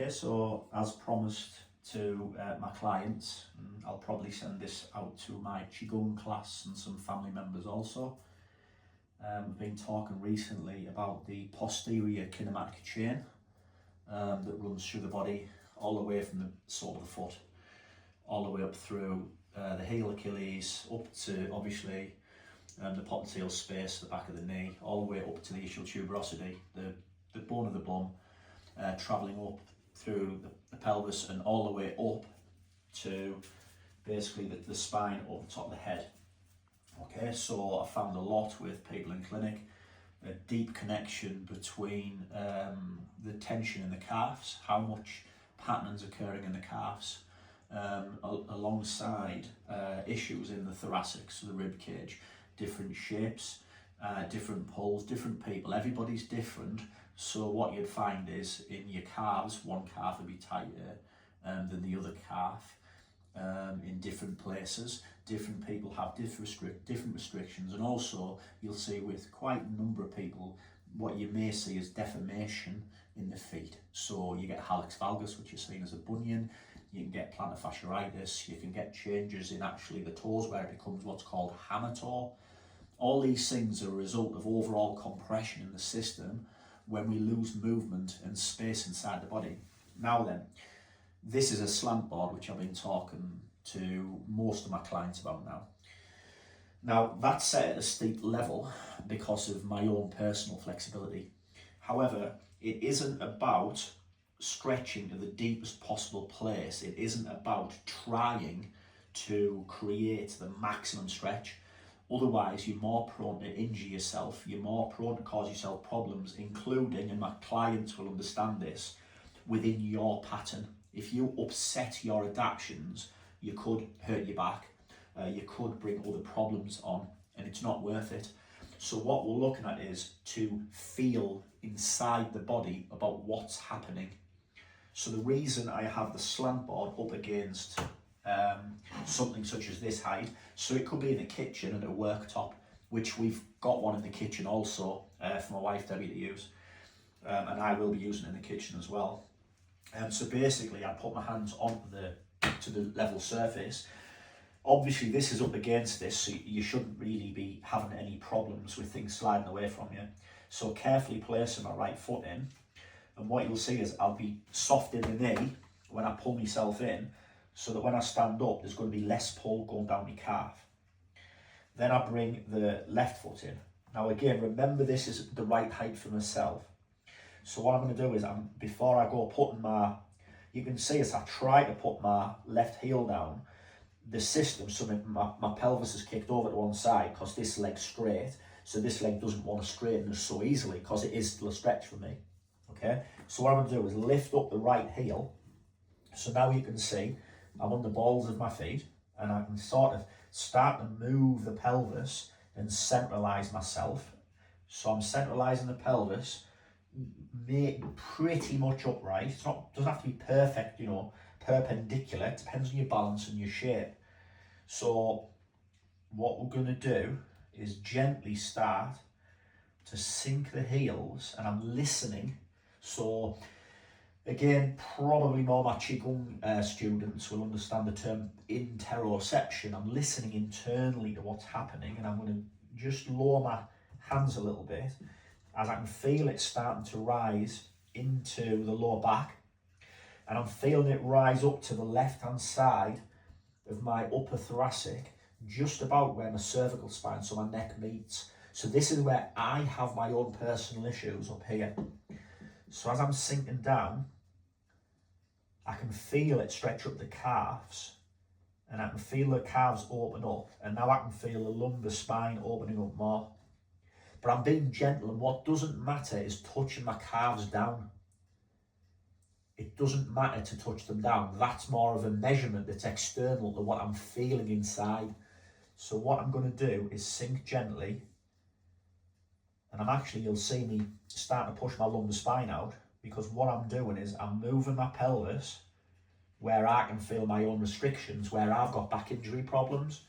Okay, so as promised to my clients, and I'll probably send this out to my Qigong class and some family members also. We've been talking recently about the posterior kinematic chain that runs through the body, all the way from the sole of the foot, all the way up through the heel Achilles, up to obviously the popliteal space, the back of the knee, all the way up to the ischial tuberosity, the bone of the bum, travelling up through the pelvis and all the way up to basically the spine or the top of the head. Okay, so I found a lot with people in clinic, a deep connection between the tension in the calves, how much patterns occurring in the calves, alongside issues in the thoracic, so the rib cage, different shapes, different pulls, different people, everybody's different. So what you'd find is in your calves, one calf would be tighter than the other calf in different places. Different people have different restrictions, and also you'll see with quite a number of people what you may see is deformation in the feet. So you get hallux valgus, which is seen as a bunion. You can get plantar fasciitis. You can get changes in actually the toes where it becomes what's called hammer toe. All these things are a result of overall compression in the system when we lose movement and space inside the body. Now then, this is a slant board which I've been talking to most of my clients about now. Now that's set at a steep level because of my own personal flexibility. However, it isn't about stretching to the deepest possible place. It isn't about trying to create the maximum stretch. Otherwise, you're more prone to injure yourself, you're more prone to cause yourself problems, including, and my clients will understand this, within your pattern. If you upset your adaptations, you could hurt your back, you could bring other problems on, and it's not worth it. So what we're looking at is to feel inside the body about what's happening. So the reason I have the slant board up against something such as this height, so it could be in the kitchen and a worktop, which we've got one in the kitchen also for my wife Debbie to use, and I will be using it in the kitchen as well. So basically I put my hands onto the level surface. Obviously this is up against this, so you shouldn't really be having any problems with things sliding away from you. So carefully placing my right foot in, and what you'll see is I'll be soft in the knee when I pull myself in, so that when I stand up there's going to be less pull going down my calf. Then I bring the left foot in. Now again, remember this is the right height for myself. So what I'm going to do is, before I go putting you can see as I try to put my left heel down, the system, so my pelvis is kicked over to one side because this leg's straight, so this leg doesn't want to straighten so easily because it is still a stretch for me. Okay, so what I'm going to do is lift up the right heel. So now you can see I'm on the balls of my feet, and I can sort of start to move the pelvis and centralize myself. So I'm centralizing the pelvis, pretty much upright. Doesn't have to be perfect, perpendicular. It depends on your balance and your shape. So what we're going to do is gently start to sink the heels, and I'm listening. So again, probably more my Qigong students will understand the term interoception. I'm listening internally to what's happening, and I'm going to just lower my hands a little bit as I can feel it starting to rise into the lower back, and I'm feeling it rise up to the left hand side of my upper thoracic, just about where my cervical spine, so my neck meets. So this is where I have my own personal issues up here. So as I'm sinking down, I can feel it stretch up the calves, and I can feel the calves open up, and now I can feel the lumbar spine opening up more. But I'm being gentle, and what doesn't matter is touching my calves down. It doesn't matter to touch them down. That's more of a measurement that's external to what I'm feeling inside. So what I'm going to do is sink gently, and you'll see me start to push my lumbar spine out, because what I'm doing is I'm moving my pelvis where I can feel my own restrictions, where I've got back injury problems,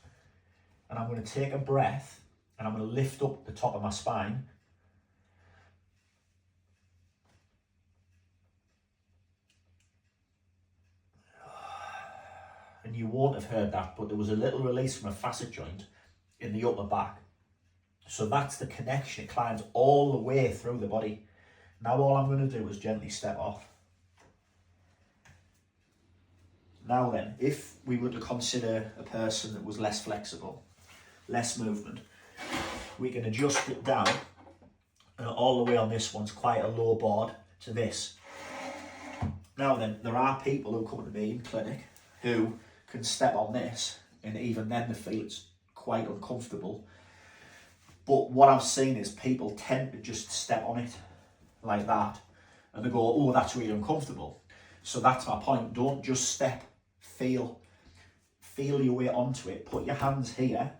and I'm going to take a breath, and I'm going to lift up the top of my spine, and you won't have heard that, but there was a little release from a facet joint in the upper back. So that's the connection. It climbs all the way through the body. Now all I'm going to do is gently step off. Now then, if we were to consider a person that was less flexible, less movement, we can adjust it down all the way on this one's quite a low board to this. Now then, there are people who come to me in clinic who can step on this, and even then they feel it's quite uncomfortable. But what I've seen is people tend to just step on it like that, and they go, oh, that's really uncomfortable. So that's my point. Don't just step, feel your way onto it. Put your hands here,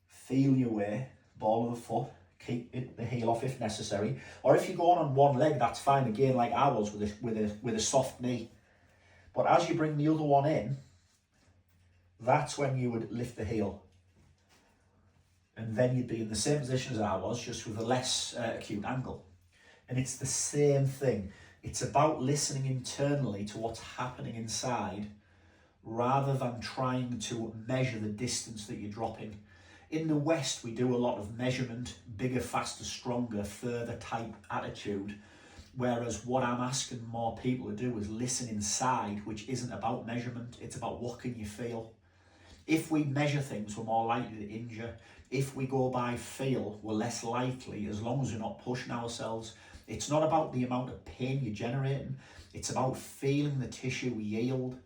feel your way, ball of the foot, keep the heel off if necessary. Or if you're going on one leg, that's fine, again, like I was with a soft knee. But as you bring the other one in, that's when you would lift the heel. And then you'd be in the same position as I was, just with a less acute angle. And it's the same thing. It's about listening internally to what's happening inside, rather than trying to measure the distance that you're dropping. In the West, we do a lot of measurement, bigger, faster, stronger, further type attitude. Whereas what I'm asking more people to do is listen inside, which isn't about measurement, it's about what can you feel. If we measure things, we're more likely to injure. If we go by feel, we're less likely, as long as we're not pushing ourselves. It's not about the amount of pain you're generating, it's about feeling the tissue yield.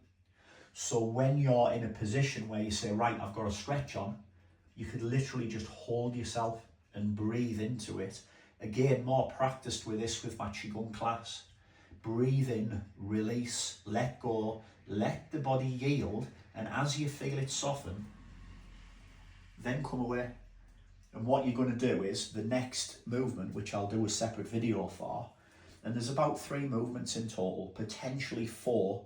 So when you're in a position where you say, right, I've got a stretch on, you could literally just hold yourself and breathe into it. Again, more practiced with this with my Qigong class. Breathe in, release, let go, let the body yield, and as you feel it soften, then come away. And what you're going to do is the next movement, which I'll do a separate video for, and there's about 3 movements in total, potentially 4,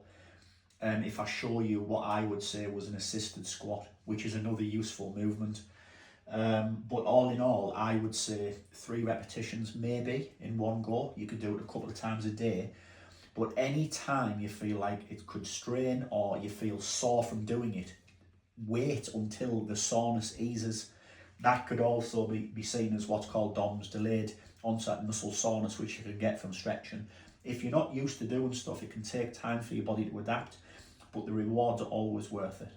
if I show you what I would say was an assisted squat, which is another useful movement. But all in all, I would say 3 repetitions maybe in one go. You could do it a couple of times a day. But any time you feel like it could strain or you feel sore from doing it, wait until the soreness eases. That could also be seen as what's called DOMS, delayed onset muscle soreness, which you can get from stretching. If you're not used to doing stuff, it can take time for your body to adapt, but the rewards are always worth it.